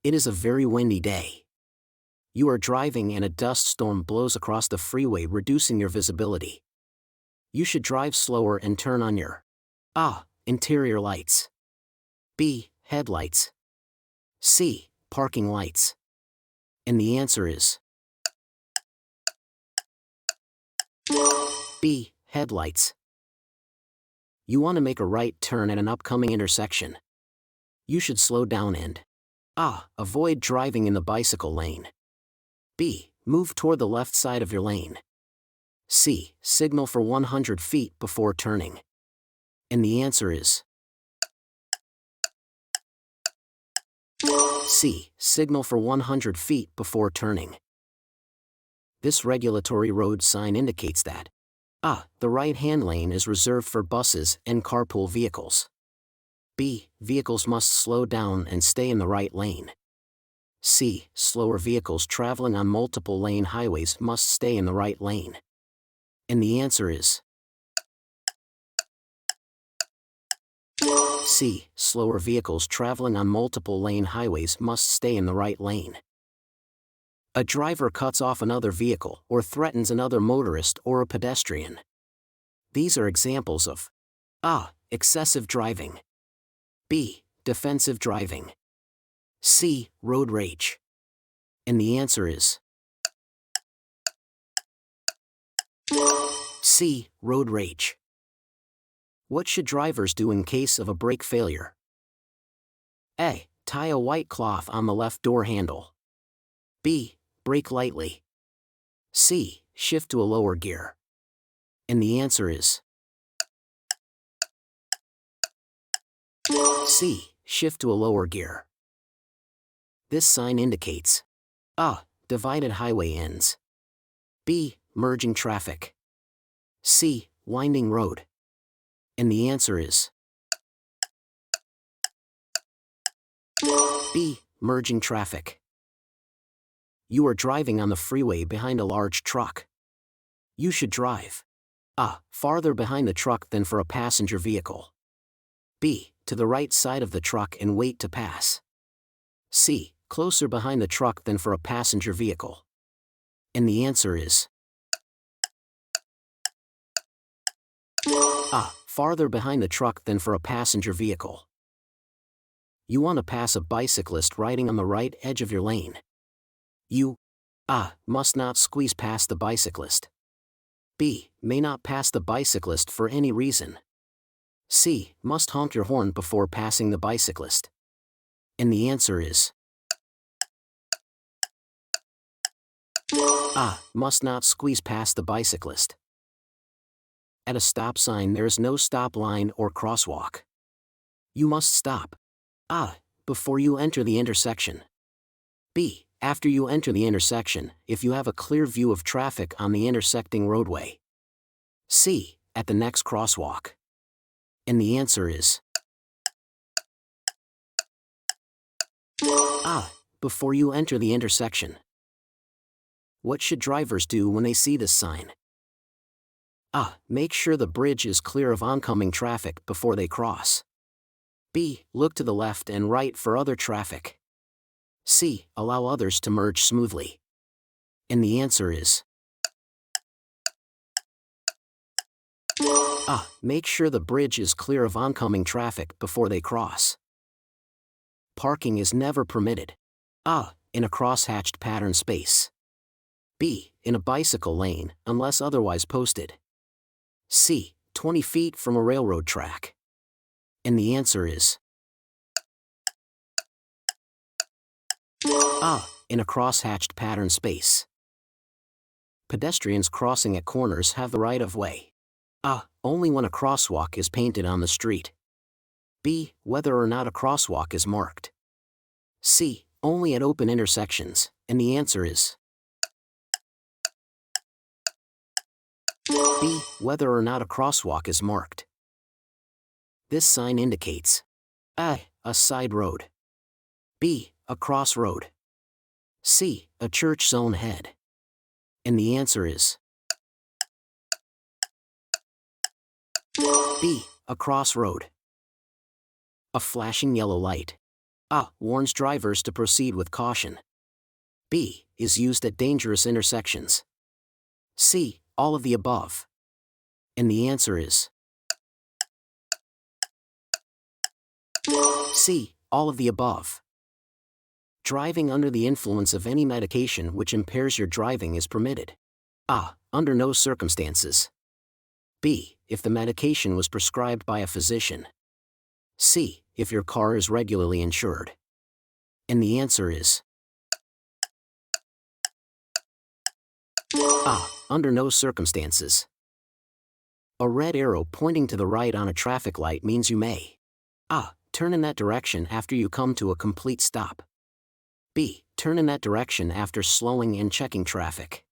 It is a very windy day. You are driving and a dust storm blows across the freeway, reducing your visibility. You should drive slower and turn on your interior lights. B. Headlights. C. Parking lights. And the answer is B. Headlights. You want to make a right turn at an upcoming intersection. You should slow down and avoid driving in the bicycle lane. B. Move toward the left side of your lane. C. Signal for 100 feet before turning. And the answer is C. Signal for 100 feet before turning. This regulatory road sign indicates that the right-hand lane is reserved for buses and carpool vehicles. B. Vehicles must slow down and stay in the right lane. C. Slower vehicles traveling on multiple lane highways must stay in the right lane. And the answer is C. Slower vehicles traveling on multiple lane highways must stay in the right lane. A driver cuts off another vehicle or threatens another motorist or a pedestrian. These are examples of excessive driving. B. Defensive driving. C. Road rage. And the answer is C. Road rage. What should drivers do in case of a brake failure? A. Tie a white cloth on the left door handle. B. Brake lightly. C. Shift to a lower gear. And the answer is C. Shift to a lower gear. This sign indicates divided highway ends. B. Merging traffic. C. Winding road. And the answer is B. Merging traffic. You are driving on the freeway behind a large truck. You should drive farther behind the truck than for a passenger vehicle. B. To the right side of the truck and wait to pass. C. Closer behind the truck than for a passenger vehicle. And the answer is farther behind the truck than for a passenger vehicle. You want to pass a bicyclist riding on the right edge of your lane. You must not squeeze past the bicyclist. B. May not pass the bicyclist for any reason. C. Must honk your horn before passing the bicyclist. And the answer is must not squeeze past the bicyclist. At a stop sign there is no stop line or crosswalk. You must stop before you enter the intersection. B. After you enter the intersection, if you have a clear view of traffic on the intersecting roadway. C. At the next crosswalk. And the answer is before you enter the intersection. What should drivers do when they see this sign? Make sure the bridge is clear of oncoming traffic before they cross. B. Look to the left and right for other traffic. C. Allow others to merge smoothly. And the answer is make sure the bridge is clear of oncoming traffic before they cross. Parking is never permitted. In a crosshatched pattern space. B. In a bicycle lane, unless otherwise posted. C. 20 feet from a railroad track. And the answer is in a crosshatched pattern space. Pedestrians crossing at corners have the right of way. Only when a crosswalk is painted on the street. B. Whether or not a crosswalk is marked. C. Only at open intersections, and the answer is B. Whether or not a crosswalk is marked. This sign indicates A. A side road. B. A crossroad. C. A church zone head. And the answer is B. A crossroad. A flashing yellow light. A. Warns drivers to proceed with caution. B. Is used at dangerous intersections. C. All of the above. And the answer is C. All of the above. Driving under the influence of any medication which impairs your driving is permitted. A. Under no circumstances. B. If the medication was prescribed by a physician. C. If your car is regularly insured. And the answer is A. Under no circumstances. A red arrow pointing to the right on a traffic light means you may A. Turn in that direction after you come to a complete stop. B. Turn in that direction after slowing and checking traffic.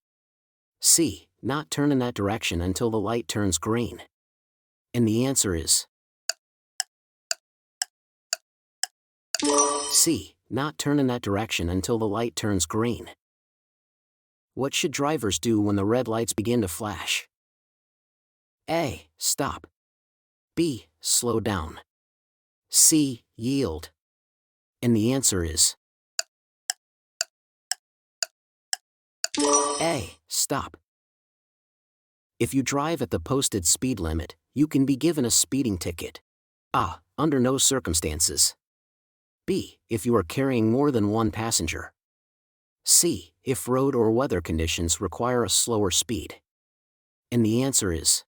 C. Not turn in that direction until the light turns green. And the answer is C. Not turn in that direction until the light turns green. What should drivers do when the red lights begin to flash? A. Stop. B. Slow down. C. Yield. And the answer is A. Stop. If you drive at the posted speed limit, you can be given a speeding ticket. A. Under no circumstances. B. If you are carrying more than one passenger. C. If road or weather conditions require a slower speed. And the answer is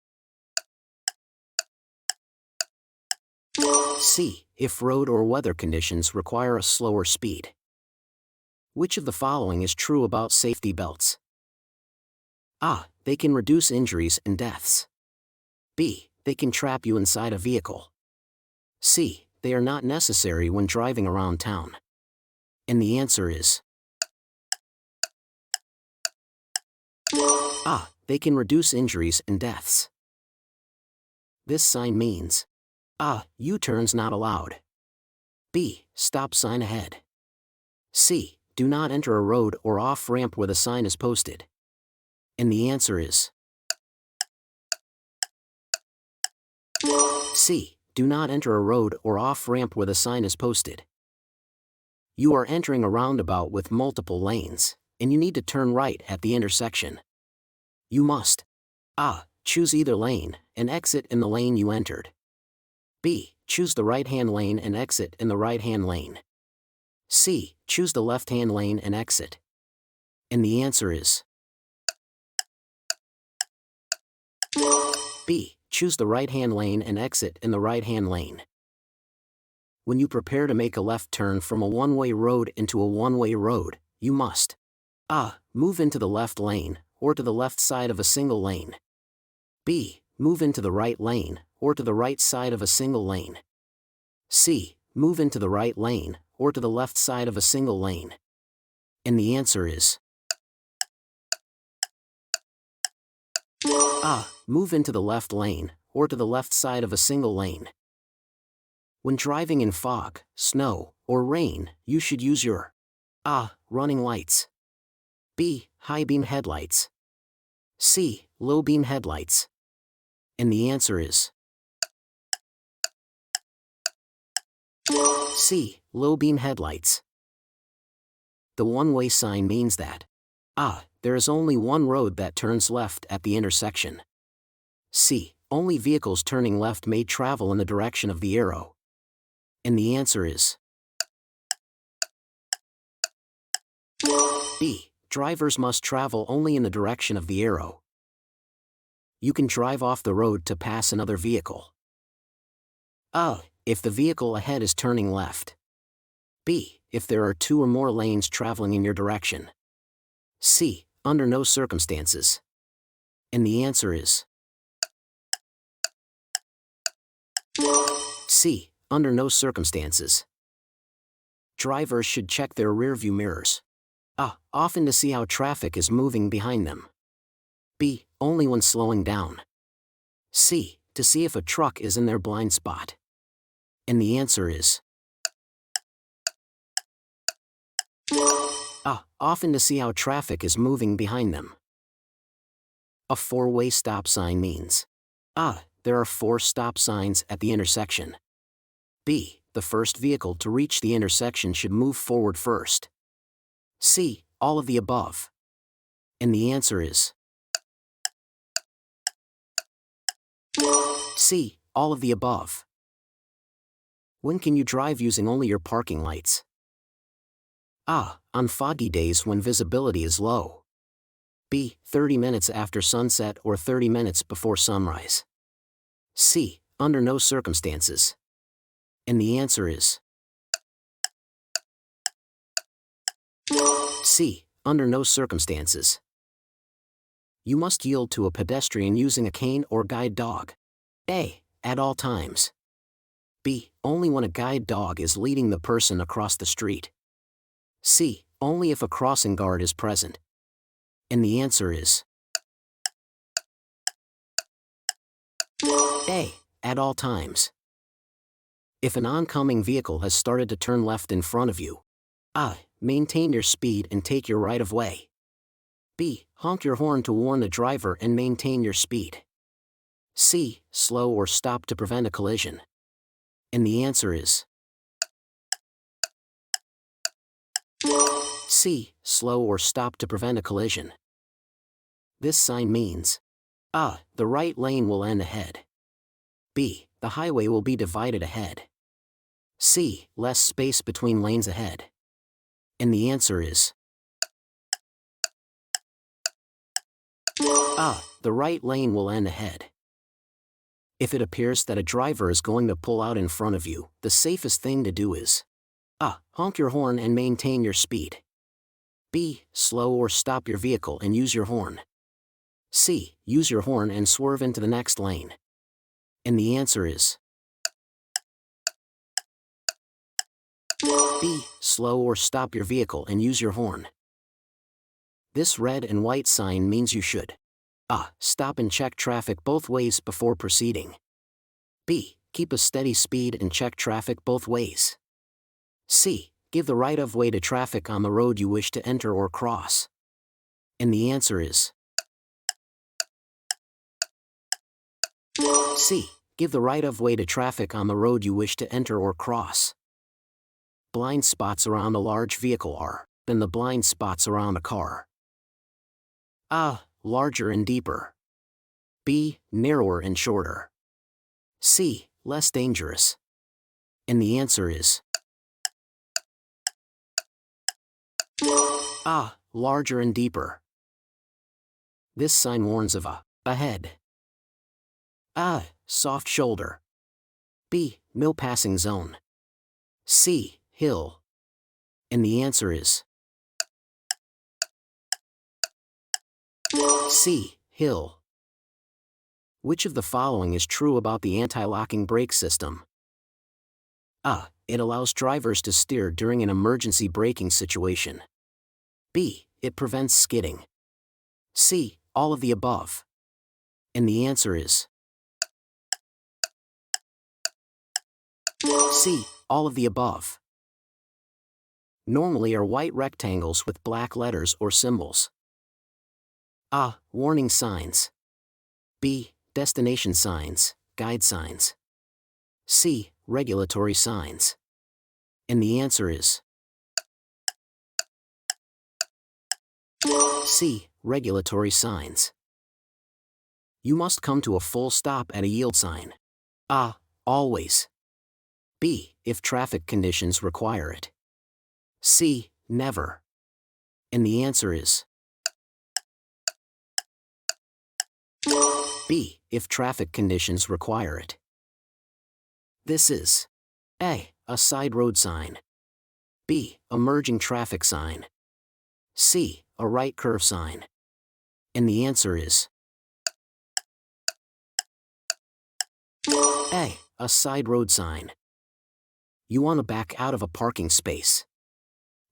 C. If road or weather conditions require a slower speed. Which of the following is true about safety belts? A. They can reduce injuries and deaths. B. They can trap you inside a vehicle. C. They are not necessary when driving around town. And the answer is A. They can reduce injuries and deaths. This sign means A. U-turns not allowed. B. Stop sign ahead. C. Do not enter a road or off-ramp where the sign is posted. And the answer is C. Do not enter a road or off-ramp where the sign is posted. You are entering a roundabout with multiple lanes, and you need to turn right at the intersection. You must A. Choose either lane and exit in the lane you entered. B. Choose the right-hand lane and exit in the right-hand lane. C. Choose the left-hand lane and exit. And the answer is B. Choose the right-hand lane and exit in the right-hand lane. When you prepare to make a left turn from a one-way road into a one-way road, you must A. Move into the left lane, or to the left side of a single lane. B. Move into the right lane, or to the right side of a single lane. C. Move into the right lane, or to the left side of a single lane. And the answer is A. Move into the left lane, or to the left side of a single lane. When driving in fog, snow, or rain, you should use your A. Running lights. B. High beam headlights. C. Low beam headlights. And the answer is C. Low beam headlights. The one-way sign means that A. There is only one road that turns left at the intersection. C. Only vehicles turning left may travel in the direction of the arrow. And the answer is B. Drivers must travel only in the direction of the arrow. You can drive off the road to pass another vehicle. A. If the vehicle ahead is turning left. B. If there are two or more lanes traveling in your direction. C. Under no circumstances. And the answer is C. Under no circumstances. Drivers should check their rearview mirrors. A. Often to see how traffic is moving behind them. B. Only when slowing down. C. To see if a truck is in their blind spot. And the answer is A. Often to see how traffic is moving behind them. A four-way stop sign means A. There are 4 stop signs at the intersection. B. the first vehicle to reach the intersection should move forward first. C. All of the above. And the answer is C. All of the above. When can you drive using only your parking lights? A. On foggy days when visibility is low. B. 30 minutes after sunset or 30 minutes before sunrise. C. Under no circumstances. And the answer is C. Under no circumstances. You must yield to a pedestrian using a cane or guide dog. A. At all times. B. Only when a guide dog is leading the person across the street. C. Only if a crossing guard is present. And the answer is A. At all times. If an oncoming vehicle has started to turn left in front of you, A. Maintain your speed and take your right of way. B. Honk your horn to warn the driver and maintain your speed. C. Slow or stop to prevent a collision. And the answer is C. Slow or stop to prevent a collision. This sign means A. The right lane will end ahead. B. The highway will be divided ahead. C. Less space between lanes ahead. And the answer is A. The right lane will end ahead. If it appears that a driver is going to pull out in front of you, the safest thing to do is A. Honk your horn and maintain your speed. B. Slow or stop your vehicle and use your horn. C. Use your horn and swerve into the next lane. And the answer is B. Slow or stop your vehicle and use your horn. This red and white sign means you should A. Stop and check traffic both ways before proceeding. B. Keep a steady speed and check traffic both ways. C. Give the right of way to traffic on the road you wish to enter or cross. And the answer is C. Give the right of way to traffic on the road you wish to enter or cross. Blind spots around a large vehicle are than the blind spots around a car. A. Larger and deeper. B. Narrower and shorter. C. Less dangerous. And the answer is A. Larger and deeper. This sign warns of A. Ahead. A. Soft shoulder. B. No passing zone. C. Hill. And the answer is C. Hill. Which of the following is true about the anti-locking brake system? A. It allows drivers to steer during an emergency braking situation. B. It prevents skidding. C. All of the above. And the answer is C. All of the above. Normally are white rectangles with black letters or symbols. A. Warning signs. B. Destination signs, guide signs. C. Regulatory signs. And the answer is C. Regulatory signs. You must come to a full stop at a yield sign. A. Always. B. If traffic conditions require it. C. Never. And the answer is B. If traffic conditions require it. This is A. A side road sign. B. A merging traffic sign. C. A right curve sign. And the answer is A. A side road sign. You want to back out of a parking space.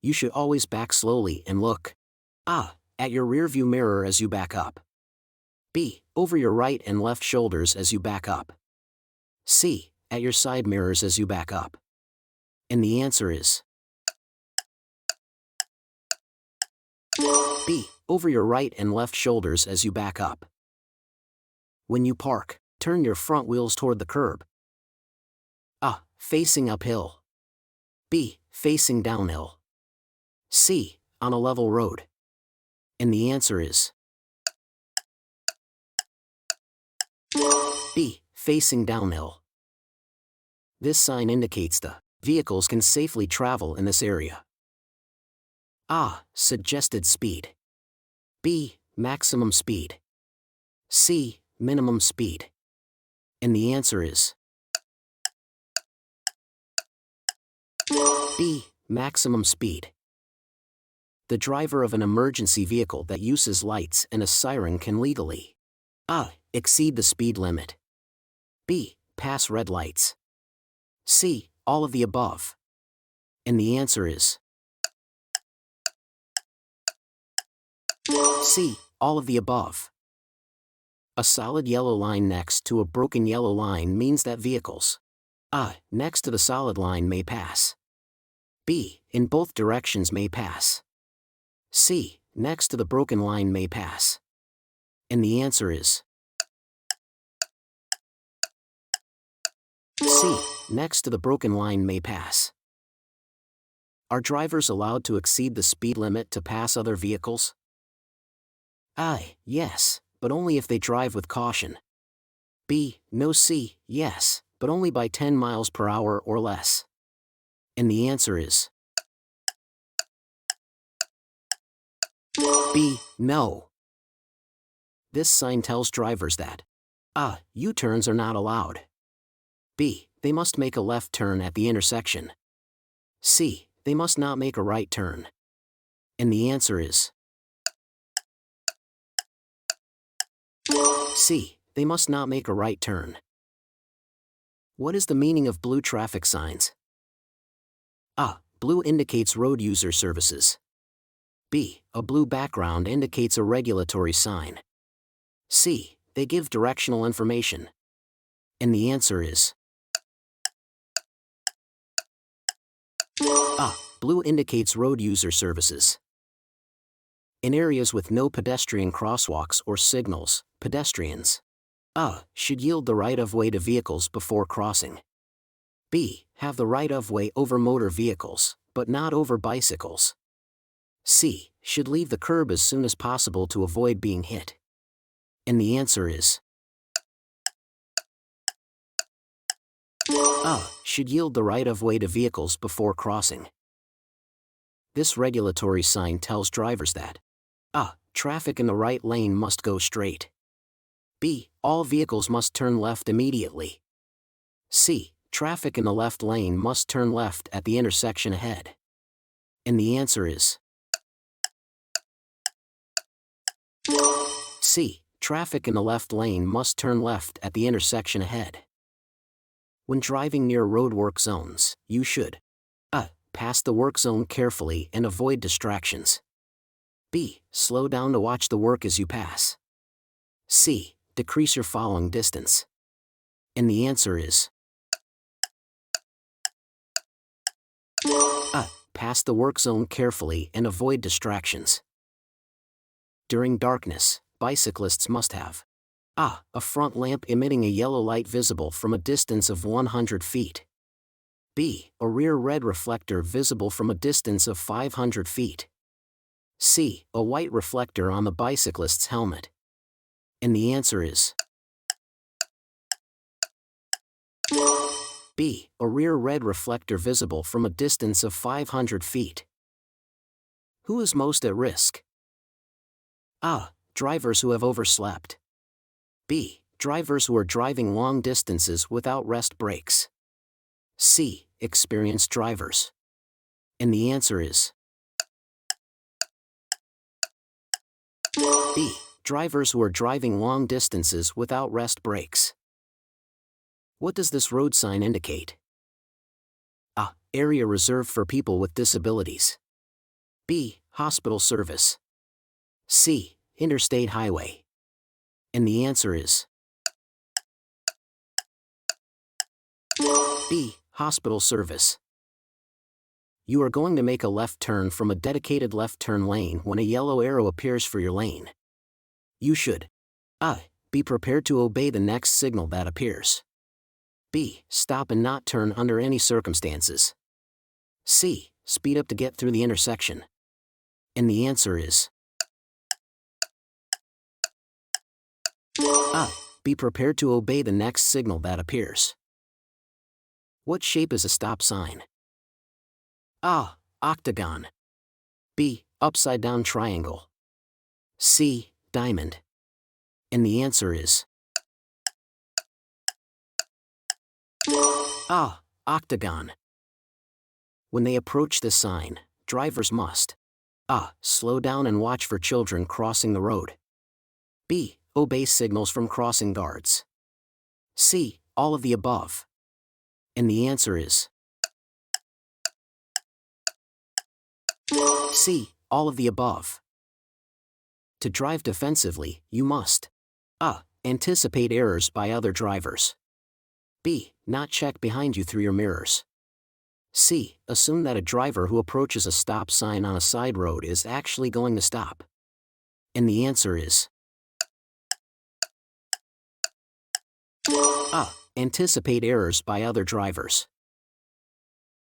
You should always back slowly and look A. At your rearview mirror as you back up. B. Over your right and left shoulders as you back up. C. At your side mirrors as you back up. And the answer is B. Over your right and left shoulders as you back up. When you park, turn your front wheels toward the curb. A. Facing uphill. B. Facing downhill. C. On a level road. And the answer is B. Facing downhill. This sign indicates the vehicles can safely travel in this area. A. Suggested speed. B. Maximum speed. C. Minimum speed. And the answer is B. Maximum speed. The driver of an emergency vehicle that uses lights and a siren can legally A. Exceed the speed limit. B. Pass red lights. C. All of the above. And the answer is C. All of the above. A solid yellow line next to a broken yellow line means that vehicles A. Next to the solid line may pass. B. In both directions may pass. C. Next to the broken line may pass. And the answer is C. Next to the broken line may pass. Are drivers allowed to exceed the speed limit to pass other vehicles? A. Yes, but only if they drive with caution. B. No. C. Yes, but only by 10 miles per hour or less. And the answer is B. No. This sign tells drivers that A. U-turns are not allowed. B. They must make a left turn at the intersection. C. They must not make a right turn. And the answer is C. They must not make a right turn. What is the meaning of blue traffic signs? A. Blue indicates road user services. B. A blue background indicates a regulatory sign. C. They give directional information. And the answer is A. Blue indicates road user services. In areas with no pedestrian crosswalks or signals, pedestrians A. Should yield the right-of-way to vehicles before crossing. B. Have the right-of-way over motor vehicles, but not over bicycles. C. Should leave the curb as soon as possible to avoid being hit. And the answer is A. Should yield the right-of-way to vehicles before crossing. This regulatory sign tells drivers that A. Traffic in the right lane must go straight. B. All vehicles must turn left immediately. C. Traffic in the left lane must turn left at the intersection ahead. And the answer is C. Traffic in the left lane must turn left at the intersection ahead. When driving near roadwork zones, you should A. Pass the work zone carefully and avoid distractions. B. Slow down to watch the work as you pass. C. Decrease your following distance. And the answer is A. Pass the work zone carefully and avoid distractions. During darkness, bicyclists must have A front lamp emitting a yellow light visible from a distance of 100 feet. B. A rear red reflector visible from a distance of 500 feet. C. A white reflector on the bicyclist's helmet. And the answer is B. A rear red reflector visible from a distance of 500 feet. Who is most at risk? A. Drivers who have overslept. B. Drivers who are driving long distances without rest breaks. C. Experienced drivers. And the answer is B. Drivers who are driving long distances without rest breaks. What does this road sign indicate? A. Area reserved for people with disabilities. B. Hospital service. C. Interstate highway. And the answer is B. Hospital service. You are going to make a left turn from a dedicated left turn lane when a yellow arrow appears for your lane. You should A. Be prepared to obey the next signal that appears. B. Stop and not turn under any circumstances. C. Speed up to get through the intersection. And the answer is A. Be prepared to obey the next signal that appears. What shape is a stop sign? A. Octagon. B. Upside down triangle. C. Diamond. And the answer is A. Octagon. When they approach this sign, drivers must A. Slow down and watch for children crossing the road. B. Obey signals from crossing guards. C. All of the above. And the answer is C. All of the above. To drive defensively, you must A. Anticipate errors by other drivers. B. Not check behind you through your mirrors. C. Assume that a driver who approaches a stop sign on a side road is actually going to stop. And the answer is A. Anticipate errors by other drivers.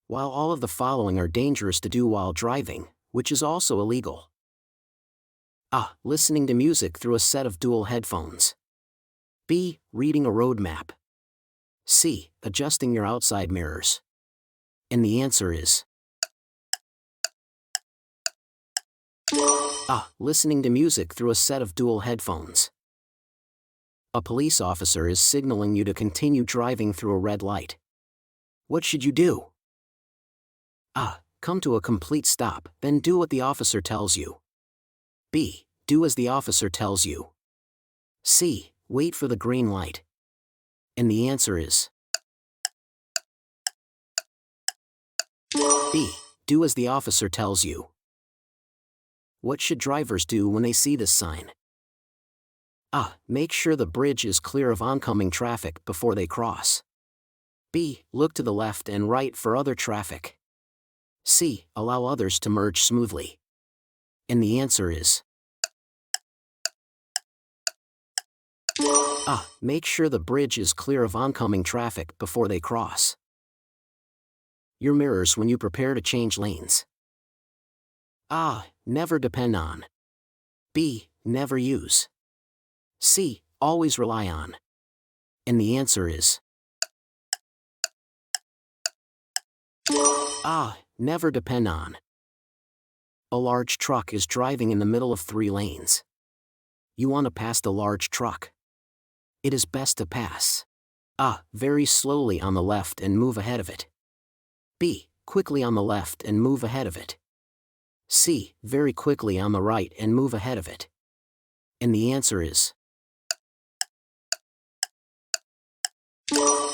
While all of the following are dangerous to do while driving, which is also illegal? A. Listening to music through a set of dual headphones. B. Reading a road map. C. Adjusting your outside mirrors. And the answer is A. Listening to music through a set of dual headphones. A police officer is signaling you to continue driving through a red light. What should you do? A. Come to a complete stop, then do what the officer tells you. B. Do as the officer tells you. C. Wait for the green light. And the answer is B. Do as the officer tells you. What should drivers do when they see this sign? A. Make sure the bridge is clear of oncoming traffic before they cross. B. Look to the left and right for other traffic. C. Allow others to merge smoothly. And the answer is A. Make sure the bridge is clear of oncoming traffic before they cross. Your mirrors when you prepare to change lanes. A. Never depend on. B. Never use. C. Always rely on. And the answer is A. Never depend on. A large truck is driving in the middle of 3 lanes. You want to pass the large truck. It is best to pass A. Very slowly on the left and move ahead of it. B. Quickly on the left and move ahead of it. C. Very quickly on the right and move ahead of it. And the answer is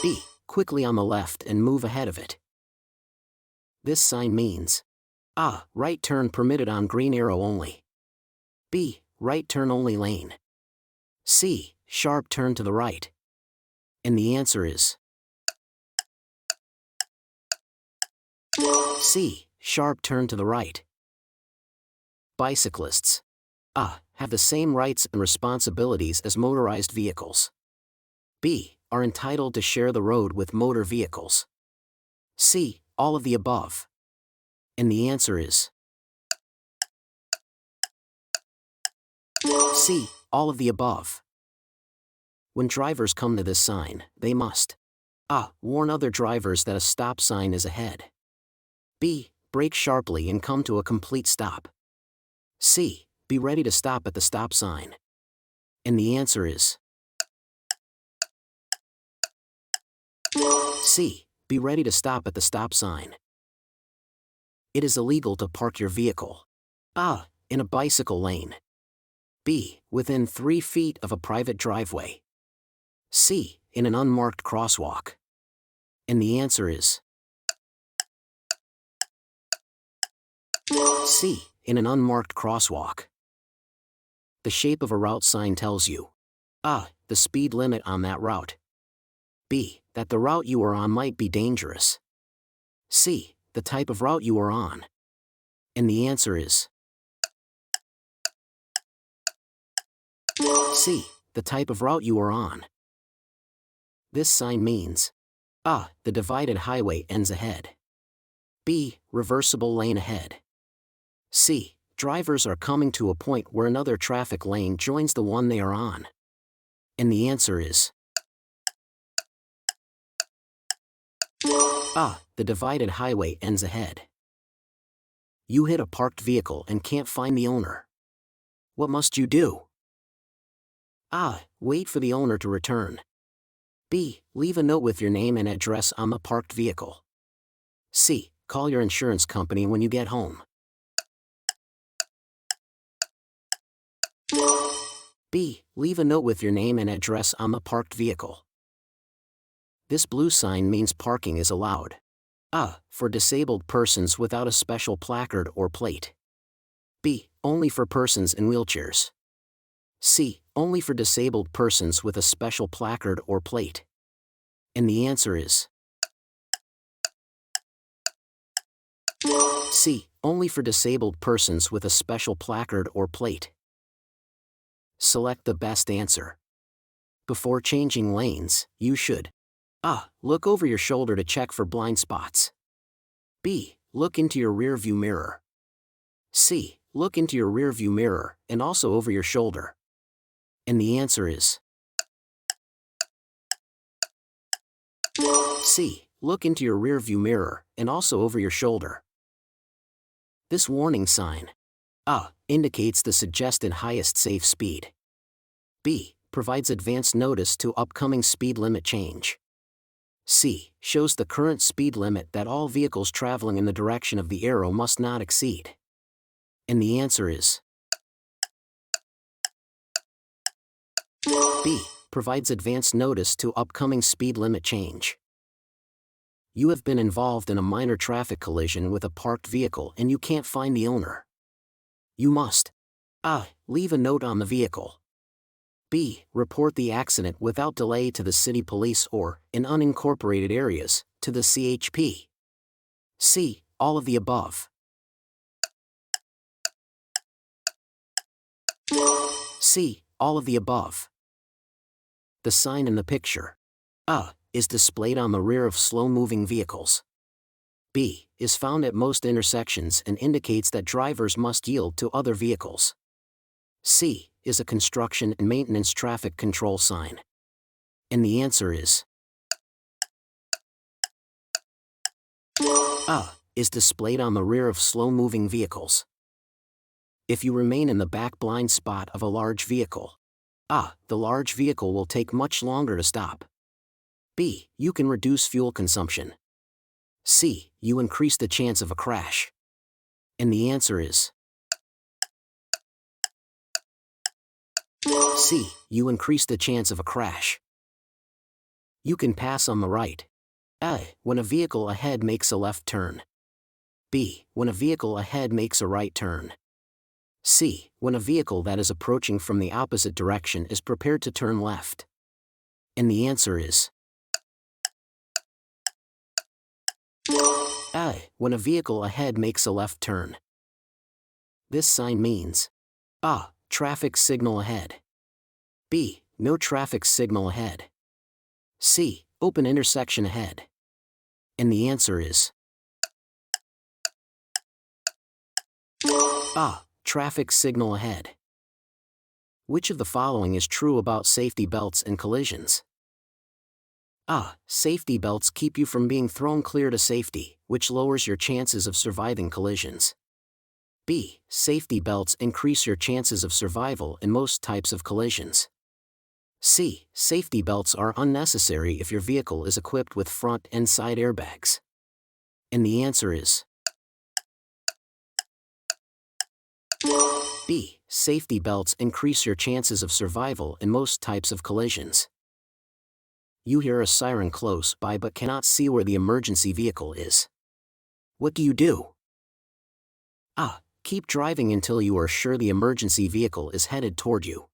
B. Quickly on the left and move ahead of it. This sign means A. Right turn permitted on green arrow only. B. Right turn only lane. C. Sharp turn to the right. And the answer is C. Sharp turn to the right. Bicyclists A. Have the same rights and responsibilities as motorized vehicles. B. Are entitled to share the road with motor vehicles. C. All of the above. And the answer is C. All of the above. When drivers come to this sign, they must A. Warn other drivers that a stop sign is ahead. B. Brake sharply and come to a complete stop. C. Be ready to stop at the stop sign. And the answer is C. Be ready to stop at the stop sign. It is illegal to park your vehicle A. In a bicycle lane. B. Within 3 feet of a private driveway. C. In an unmarked crosswalk. And the answer is C. In an unmarked crosswalk. The shape of a route sign tells you A. The speed limit on that route. B. That the route you are on might be dangerous. C. The type of route you are on. And the answer is C. The type of route you are on. This sign means A. The divided highway ends ahead. B. Reversible lane ahead. C. Drivers are coming to a point where another traffic lane joins the one they are on. And the answer is A. The divided highway ends ahead. You hit a parked vehicle and can't find the owner. What must you do? A. Wait for the owner to return. B. Leave a note with your name and address on the parked vehicle. C. Call your insurance company when you get home. B. Leave a note with your name and address on the parked vehicle. This blue sign means parking is allowed. A. For disabled persons without a special placard or plate. B. Only for persons in wheelchairs. C. Only for disabled persons with a special placard or plate. And the answer is C. Only for disabled persons with a special placard or plate. Select the best answer. Before changing lanes, you should A. Look over your shoulder to check for blind spots. B. Look into your rearview mirror. C. Look into your rearview mirror and also over your shoulder. And the answer is C. Look into your rearview mirror and also over your shoulder. This warning sign A. Indicates the suggested highest safe speed. B. Provides advance notice to upcoming speed limit change. C. Shows the current speed limit that all vehicles traveling in the direction of the arrow must not exceed. And the answer is B. Provides advance notice to upcoming speed limit change. You have been involved in a minor traffic collision with a parked vehicle and you can't find the owner. You must A. Leave a note on the vehicle. B. Report the accident without delay to the city police or, in unincorporated areas, to the CHP. C. All of the above. C. All of the above. The sign in the picture A. Is displayed on the rear of slow-moving vehicles. B. Is found at most intersections and indicates that drivers must yield to other vehicles. C. Is a construction and maintenance traffic control sign. And the answer is A. Is displayed on the rear of slow-moving vehicles. If you remain in the back blind spot of a large vehicle, A. The large vehicle will take much longer to stop. B. You can reduce fuel consumption. C. You increase the chance of a crash. And the answer is C. You increase the chance of a crash. You can pass on the right. A. When a vehicle ahead makes a left turn. B. When a vehicle ahead makes a right turn. C. When a vehicle that is approaching from the opposite direction is prepared to turn left. And the answer is A. When a vehicle ahead makes a left turn. This sign means A. Traffic signal ahead. B. No traffic signal ahead. C. Open intersection ahead. And the answer is A. Traffic signal ahead. Which of the following is true about safety belts and collisions? A. Safety belts keep you from being thrown clear to safety, which lowers your chances of surviving collisions. B. Safety belts increase your chances of survival in most types of collisions. C. Safety belts are unnecessary if your vehicle is equipped with front and side airbags. And the answer is B. Safety belts increase your chances of survival in most types of collisions. You hear a siren close by but cannot see where the emergency vehicle is. What do you do? A. Keep driving until you are sure the emergency vehicle is headed toward you.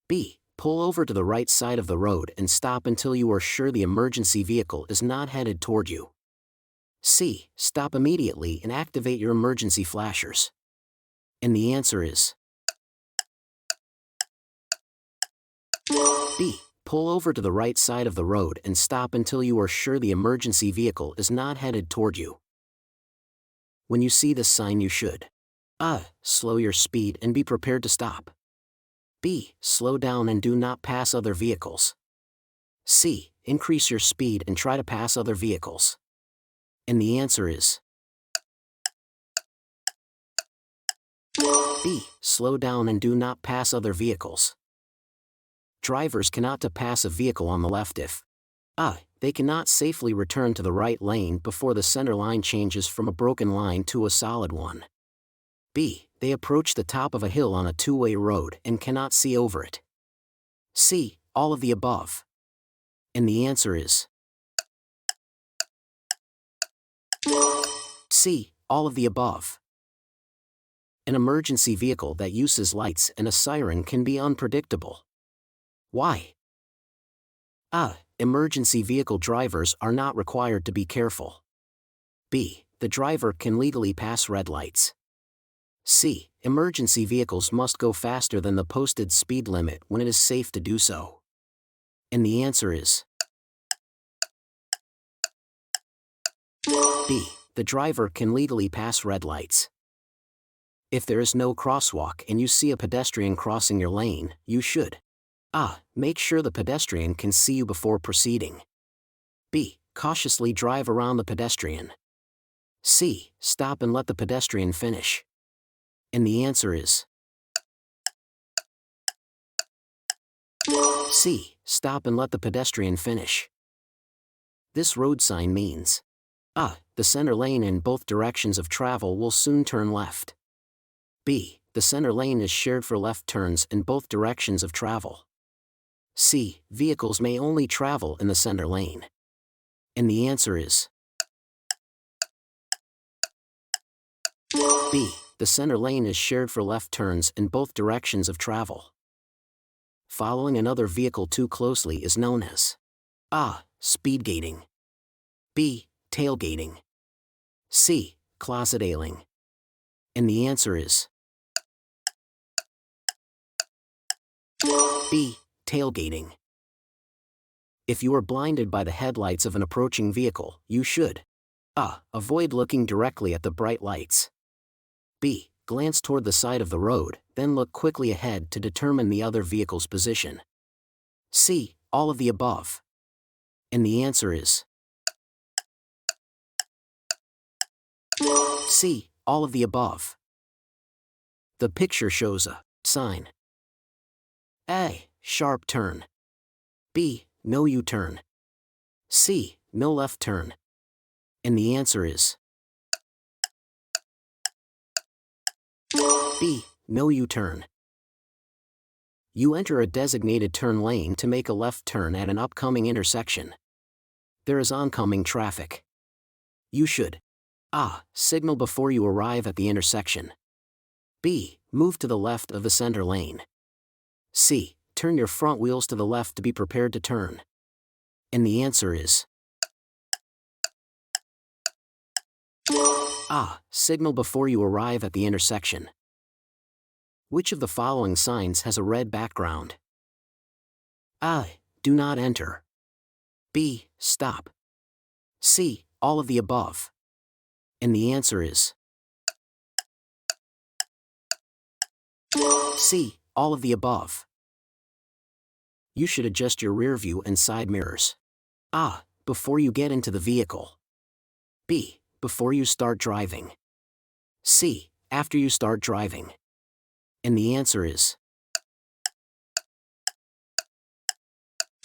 B. Pull over to the right side of the road and stop until you are sure the emergency vehicle is not headed toward you. C. Stop immediately and activate your emergency flashers. And the answer is B. Pull over to the right side of the road and stop until you are sure the emergency vehicle is not headed toward you. When you see this sign, you should A. Slow your speed and be prepared to stop. B. Slow down and do not pass other vehicles. C. Increase your speed and try to pass other vehicles. And the answer is B. Slow down and do not pass other vehicles. Drivers cannot pass a vehicle on the left if A. They cannot safely return to the right lane before the center line changes from a broken line to a solid one. B. They approach the top of a hill on a two-way road and cannot see over it. C. All of the above. And the answer is C. All of the above. An emergency vehicle that uses lights and a siren can be unpredictable. Why? A. Emergency vehicle drivers are not required to be careful. B. The driver can legally pass red lights. C. Emergency vehicles must go faster than the posted speed limit when it is safe to do so. And the answer is B. The driver can legally pass red lights. If there is no crosswalk and you see a pedestrian crossing your lane, you should A. Make sure the pedestrian can see you before proceeding. B. Cautiously drive around the pedestrian. C. Stop and let the pedestrian finish. And the answer is C. Stop and let the pedestrian finish. This road sign means A. The center lane in both directions of travel will soon turn left. B. The center lane is shared for left turns in both directions of travel. C. Vehicles may only travel in the center lane. And the answer is B. The center lane is shared for left turns in both directions of travel. Following another vehicle too closely is known as A. Speed gating. B. Tailgating. C. Closet ailing. And the answer is B. Tailgating. If you are blinded by the headlights of an approaching vehicle, you should A. Avoid looking directly at the bright lights. B. Glance toward the side of the road, then look quickly ahead to determine the other vehicle's position. C. All of the above. And the answer is C. All of the above. The picture shows a sign. A. Sharp turn. B. No U-turn. C. No left turn. And the answer is B. No U-turn. You enter a designated turn lane to make a left turn at an upcoming intersection. There is oncoming traffic. You should A. Signal before you arrive at the intersection. B. Move to the left of the center lane. C. Turn your front wheels to the left to be prepared to turn. And the answer is A. Signal before you arrive at the intersection. Which of the following signs has a red background? A. Do not enter. B. Stop. C. All of the above. And the answer is C. All of the above. You should adjust your rear view and side mirrors. A. Before you get into the vehicle. B. Before you start driving. C. After you start driving. And the answer is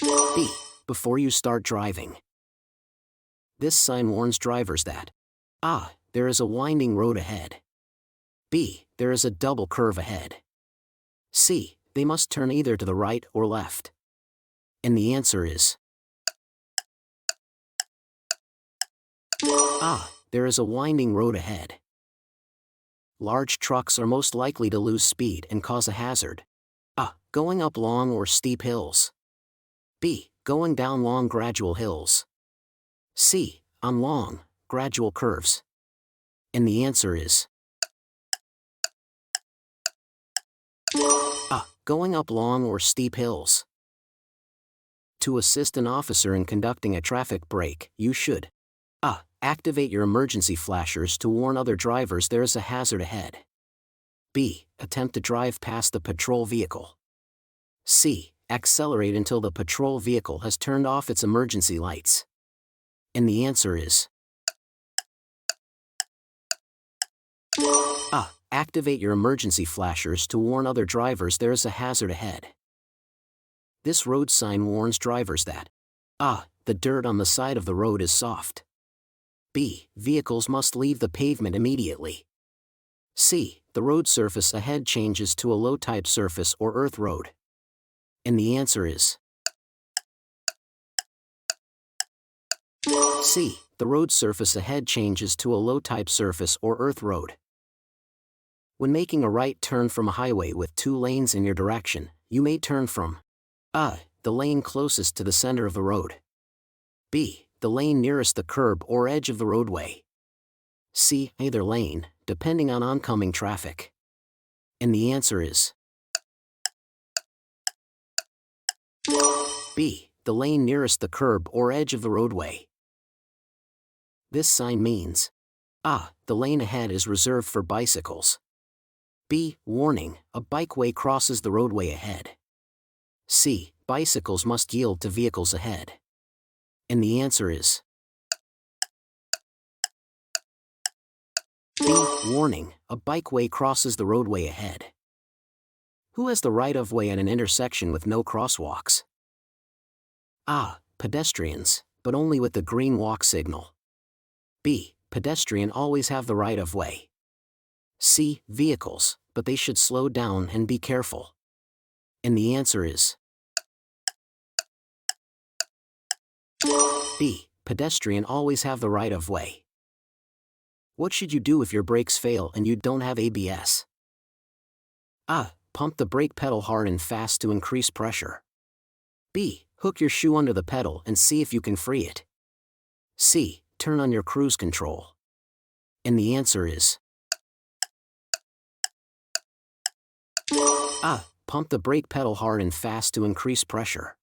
B. Before you start driving. This sign warns drivers that A. There is a winding road ahead. B. There is a double curve ahead. C. They must turn either to the right or left. And the answer is A. There is a winding road ahead. Large trucks are most likely to lose speed and cause a hazard. A. Going up long or steep hills. B. Going down long gradual hills. C. On long, gradual curves. And the answer is A. Going up long or steep hills. To assist an officer in conducting a traffic break, you should A. Activate your emergency flashers to warn other drivers there is a hazard ahead. B. Attempt to drive past the patrol vehicle. C. Accelerate until the patrol vehicle has turned off its emergency lights. And the answer is A. Activate your emergency flashers to warn other drivers there is a hazard ahead. This road sign warns drivers that A. The dirt on the side of the road is soft. B. Vehicles must leave the pavement immediately. C. The road surface ahead changes to a low-type surface or earth road. And the answer is C. The road surface ahead changes to a low-type surface or earth road. When making a right turn from a highway with 2 lanes in your direction, you may turn from A. The lane closest to the center of the road. B. The lane nearest the curb or edge of the roadway. C. Either lane, depending on oncoming traffic. And the answer is B. The lane nearest the curb or edge of the roadway. This sign means A. The lane ahead is reserved for bicycles. B. Warning, a bikeway crosses the roadway ahead. C. Bicycles must yield to vehicles ahead. And the answer is B. Warning, a bikeway crosses the roadway ahead. Who has the right-of-way at an intersection with no crosswalks? A. Pedestrians, but only with the green walk signal. B. Pedestrian always have the right-of-way. C. Vehicles, but they should slow down and be careful. And the answer is B. Pedestrian always have the right-of-way. What should you do if your brakes fail and you don't have ABS? A. Pump the brake pedal hard and fast to increase pressure. B. Hook your shoe under the pedal and see if you can free it. C. Turn on your cruise control. And the answer is A. Pump the brake pedal hard and fast to increase pressure.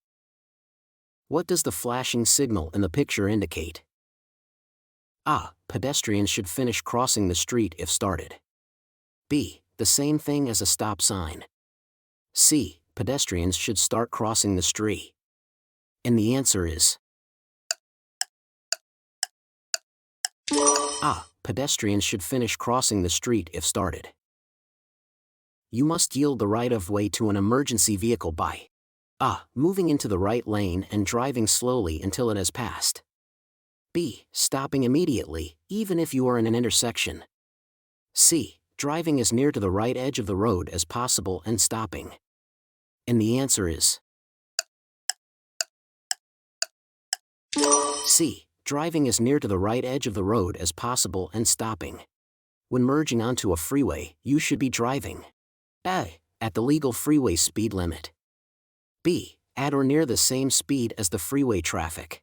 What does the flashing signal in the picture indicate? A. Pedestrians should finish crossing the street if started. B. The same thing as a stop sign. C. Pedestrians should start crossing the street. And the answer is A. Pedestrians should finish crossing the street if started. You must yield the right-of-way to an emergency vehicle by A. Moving into the right lane and driving slowly until it has passed. B. Stopping immediately, even if you are in an intersection. C. Driving as near to the right edge of the road as possible and stopping. And the answer is C. Driving as near to the right edge of the road as possible and stopping. When merging onto a freeway, you should be driving A. At the legal freeway speed limit. B. At or near the same speed as the freeway traffic.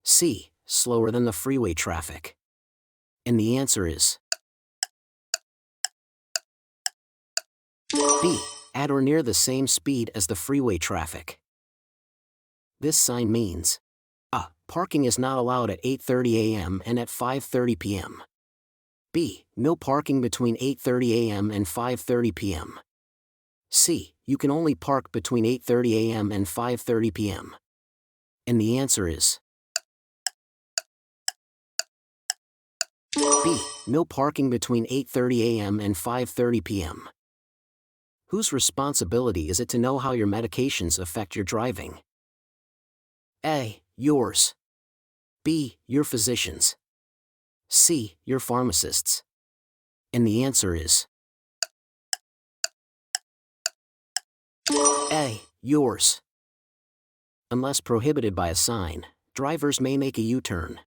C. Slower than the freeway traffic. And the answer is B. At or near the same speed as the freeway traffic. This sign means A. Parking is not allowed at 8:30 a.m. and at 5:30 p.m. B. No parking between 8:30 a.m. and 5:30 p.m. C. You can only park between 8:30 a.m. and 5:30 p.m. And the answer is B. No parking between 8:30 a.m. and 5:30 p.m. Whose responsibility is it to know how your medications affect your driving? A. Yours. B. Your physician's. C. Your pharmacist's. And the answer is A. Yours. Unless prohibited by a sign, drivers may make a U-turn.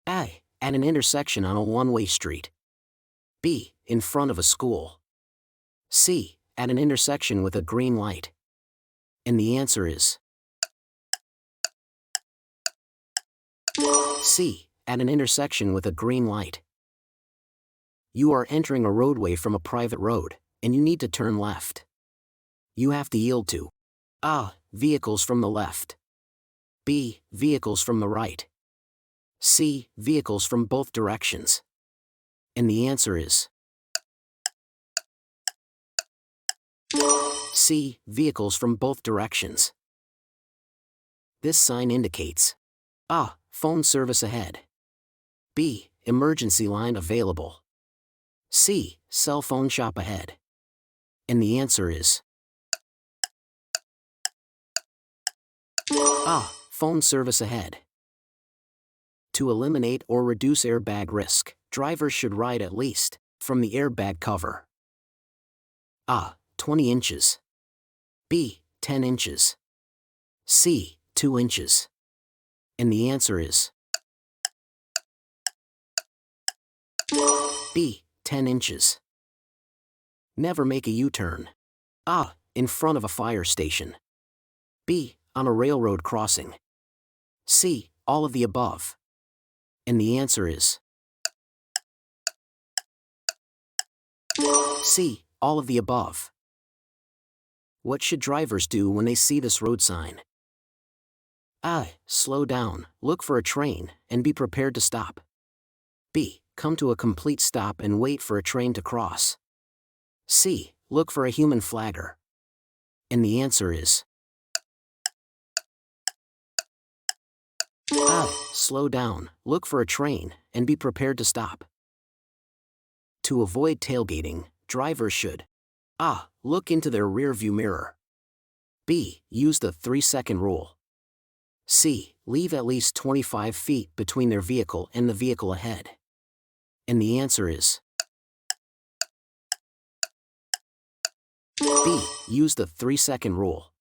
A. At an intersection on a one-way street. B. In front of a school. C. At an intersection with a green light. And the answer is C. At an intersection with a green light. You are entering a roadway from a private road, and you need to turn left. You have to yield to A. Vehicles from the left. B. Vehicles from the right. C. Vehicles from both directions. And the answer is C. Vehicles from both directions. This sign indicates A. Phone service ahead. B. Emergency line available. C. Cell phone shop ahead. And the answer is A. Phone service ahead. To eliminate or reduce airbag risk, drivers should ride at least from the airbag cover. A. 20 inches. B. 10 inches. C. 2 inches. And the answer is B. 10 inches. Never make a U-turn. A. In front of a fire station. B. On a railroad crossing. C. All of the above. And the answer is C. All of the above. What should drivers do when they see this road sign? A. Slow down, look for a train, and be prepared to stop. B. Come to a complete stop and wait for a train to cross. C. Look for a human flagger. And the answer is A. Slow down, look for a train, and be prepared to stop. To avoid tailgating, drivers should A. Look into their rearview mirror. B. Use the 3-second rule. C. Leave at least 25 feet between their vehicle and the vehicle ahead. And the answer is B. Use the 3-second rule.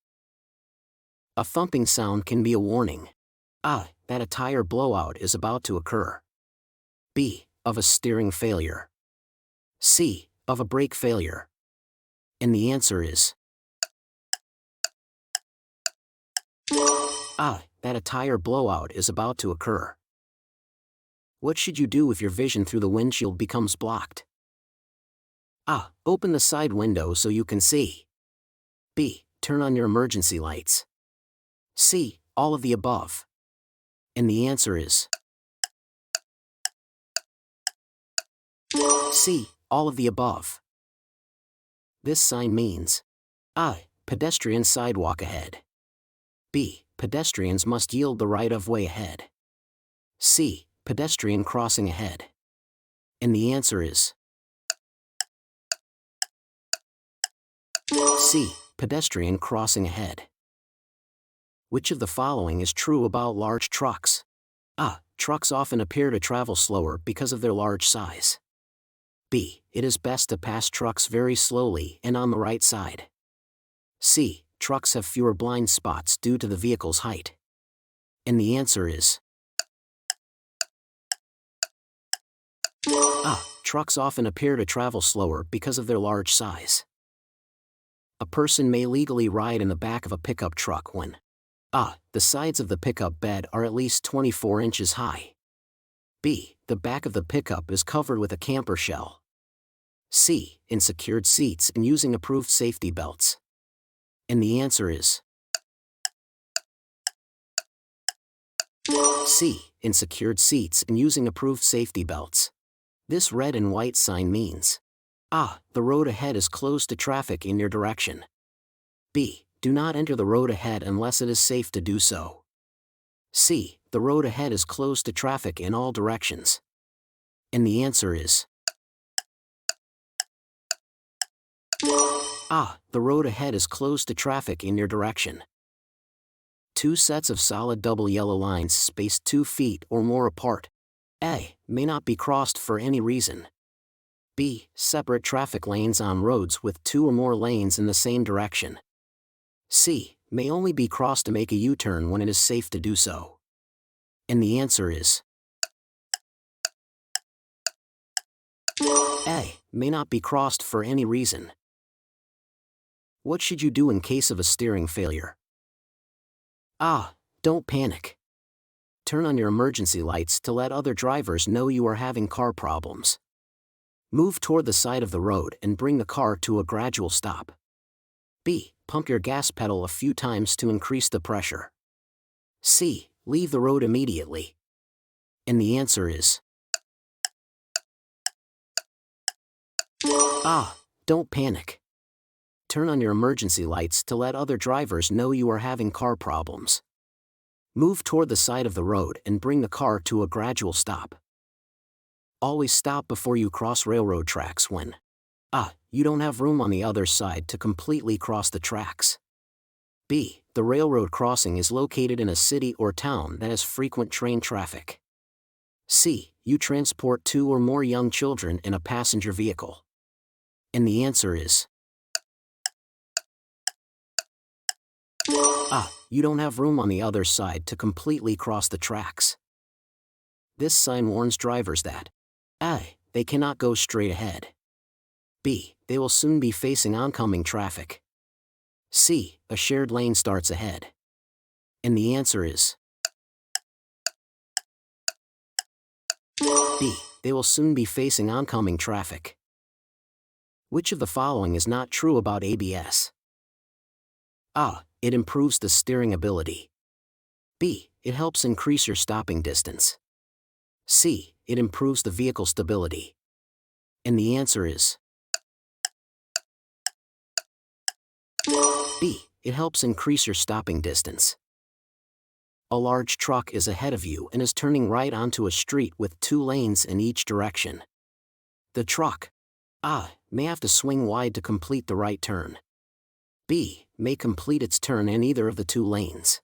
A thumping sound can be a warning. A. That a tire blowout is about to occur. B. Of a steering failure. C. Of a brake failure. And the answer is A. That a tire blowout is about to occur. What should you do if your vision through the windshield becomes blocked? A. Open the side window so you can see. B. Turn on your emergency lights. C. All of the above. And the answer is C. All of the above. This sign means A. Pedestrian sidewalk ahead. B. Pedestrians must yield the right-of-way ahead. C. Pedestrian crossing ahead. And the answer is C. Pedestrian crossing ahead. Which of the following is true about large trucks? A. Trucks often appear to travel slower because of their large size. B. It is best to pass trucks very slowly and on the right side. C. Trucks have fewer blind spots due to the vehicle's height. And the answer is A. Trucks often appear to travel slower because of their large size. A person may legally ride in the back of a pickup truck when A. The sides of the pickup bed are at least 24 inches high. B. The back of the pickup is covered with a camper shell. C. In secured seats and using approved safety belts. And the answer is C. In secured seats and using approved safety belts. This red and white sign means A. The road ahead is closed to traffic in your direction. B. Do not enter the road ahead unless it is safe to do so. C. The road ahead is closed to traffic in all directions. And the answer is A. The road ahead is closed to traffic in your direction. Two sets of solid double yellow lines spaced 2 feet or more apart. A. May not be crossed for any reason. B. Separate traffic lanes on roads with 2 or more lanes in the same direction. C. May only be crossed to make a U-turn when it is safe to do so. And the answer is A. May not be crossed for any reason. What should you do in case of a steering failure? A. Don't panic. Turn on your emergency lights to let other drivers know you are having car problems. Move toward the side of the road and bring the car to a gradual stop. B. Pump your gas pedal a few times to increase the pressure. C. Leave the road immediately. And the answer is Ah, don't panic. Turn on your emergency lights to let other drivers know you are having car problems. Move toward the side of the road and bring the car to a gradual stop. Always stop before you cross railroad tracks when you don't have room on the other side to completely cross the tracks. B. The railroad crossing is located in a city or town that has frequent train traffic. C. You transport 2 or more young children in a passenger vehicle. And the answer is you don't have room on the other side to completely cross the tracks. This sign warns drivers that A. They cannot go straight ahead. B. They will soon be facing oncoming traffic. C. A shared lane starts ahead. And the answer is B. They will soon be facing oncoming traffic. Which of the following is not true about ABS? A. It improves the steering ability. B. It helps increase your stopping distance. C. It improves the vehicle stability. And the answer is B. It helps increase your stopping distance. A large truck is ahead of you and is turning right onto a street with 2 lanes in each direction. The truck may have to swing wide to complete the right turn. B. May complete its turn in either of the 2 lanes.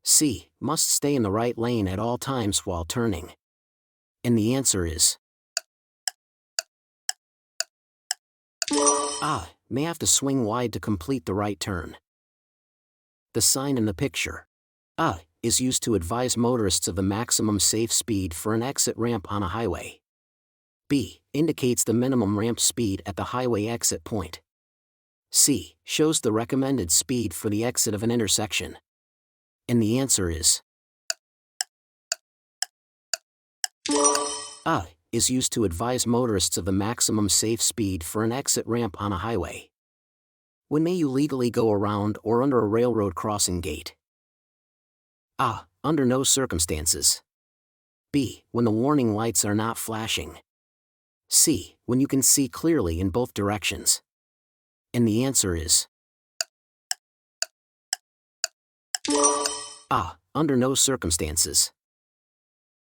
C. Must stay in the right lane at all times while turning. And the answer is may have to swing wide to complete the right turn. The sign in the picture is used to advise motorists of the maximum safe speed for an exit ramp on a highway. B. Indicates the minimum ramp speed at the highway exit point. C. Shows the recommended speed for the exit of an intersection. And the answer is is used to advise motorists of the maximum safe speed for an exit ramp on a highway. When may you legally go around or under a railroad crossing gate? A. Under no circumstances. B. When the warning lights are not flashing. C. When you can see clearly in both directions. And the answer is under no circumstances.